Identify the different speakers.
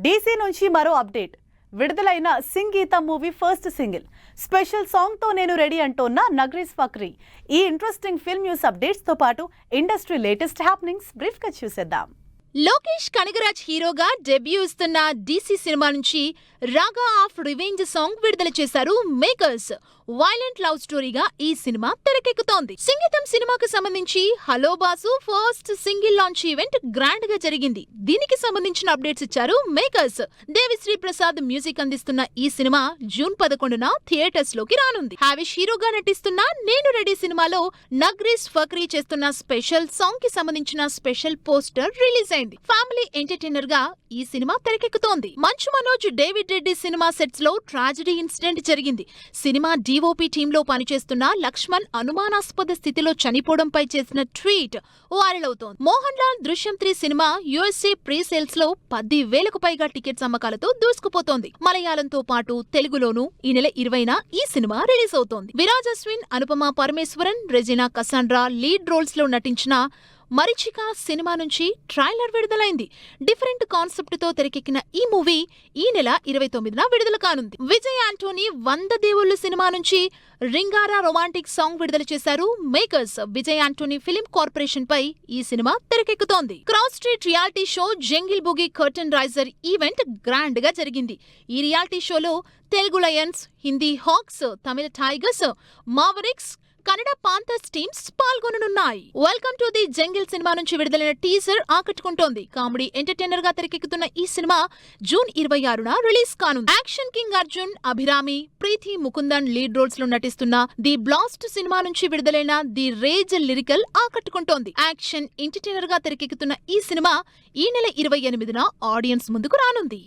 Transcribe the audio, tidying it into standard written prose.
Speaker 1: DC నుంచి మరో update. విడుదలైన సంగీతం movie first single special song తో నేను రెడీ అంటోన్న నగ్రీస్ ఫక్రీ. ఈ ఇంట్రెస్టింగ్ ఫిల్మ్ న్యూస్ అప్డేట్స్ తో పాటు ఇండస్ట్రీ లేటెస్ట్ హ్యాపెనింగ్స్ బ్రీఫ్ గా చూసేద్దాం.
Speaker 2: లోకేష్ కనగరాజ్ హీరోగా డెబ్యూ ఇస్తున్న డీసీ సినిమా నుంచి రాగా ఆఫ్ రివెంజ్ సాంగ్ విడుదల చేశారు మేకర్స్. వైలెంట్ లవ్ స్టోరీగా ఈ సినిమా తెరకెక్కుతోంది. సంగీతం సినిమాకు సంబంధించి hello boss first single launch event grand గా జరిగింది. దీనికి సంబంధించిన అప్డేట్స్ ఇచ్చారు మేకర్స్. దేవిశ్రీ ప్రసాద్ మ్యూజిక్ అందిస్తున్న ఈ సినిమా జూన్ 11న థియేటర్స్ లోకి రానుంది. హావిష్ హీరోగా నటిస్తున్న నేను రెడీ సినిమాలో నగ్రీస్ ఫక్రీ చేస్తున్న స్పెషల్ సాంగ్ కి సంబంధించిన స్పెషల్ పోస్టర్ రిలీజ్ అయింది. ఫ్యామిలీ ఎంటర్టైనర్ గా ఈ సినిమా తెరకెక్కుతోంది. Manchu Manoj David Reddy cinema sets లో ట్రాజడీ ఇన్సిడెంట్ జరిగింది. సినిమా డిఓపి టీంలో పనిచేస్తున్న లక్ష్మణ్ అనుమానాస్పద స్థితిలో చనిపోవడంపై చేసిన ట్వీట్ వైరల్ అవుతోంది. మోహన్ లాల్ దృశ్యం 3 సినిమా యుఎస్ఏ ప్రీ సేల్స్ లో 10,000కు పైగా టికెట్స్ అమ్మకాలతో దూసుకుపోతోంది. మలయాళంతో పాటు తెలుగులోనూ ఈ నెల 20న ఈ సినిమా రిలీజ్ అవుతోంది. విరాజ్ అశ్విన్, అనుపమ పరమేశ్వరన్, రెజినా కసాండ్రా లీడ్ రోల్స్ లో నటించిన మరిచిక సినిమా నుంచి ట్రైలర్ విడుదలైంది. డిఫరెంట్ కాన్సెప్ట్ తో తెరకెక్కిన ఈ మూవీ ఈ నెల 29న విడుదల కానుంది. విజయ్ యాంటోనీ 100 దేవుళ్ళు సినిమా నుంచి రింగారా రొమాంటిక్ సాంగ్ విడుదల చేశారు makers. Vijay Antony film corporation పై ఈ సినిమా తెరకెక్కుతోంది. Cross street reality show jungle boogie curtain raiser event grand గా జరిగింది. ఈ రియాలిటీ షోలో Telugu lions, Hindi hawks, Tamil tigers, mavericks, Kannada panthers teams పాల్గొననున్నాయి. వెల్కమ్ టు ది జంగిల్ సినిమా నుంచి విడుదలైన టీజర్ ఆకట్టుకుంటోంది. కామెడీ ఎంటర్టైనర్ గా తెరకెక్కుతున్న ఈ సినిమా జూన్ 26న రిలీజ్ కానుంది. Action king Arjun, Abhirami, Preethi Mukundan lead roles లో నటిస్తున్న ది బ్లాస్ట్ సినిమా నుంచి విడుదలైన ది రేజ్ లిరికల్ ఆకట్టుకుంటోంది. యాక్షన్ ఎంటర్టైనర్ గా తెరకెక్కుతున్న ఈ సినిమా ఈ నెల 28న ఆడియన్స్ ముందుకు రానుంది.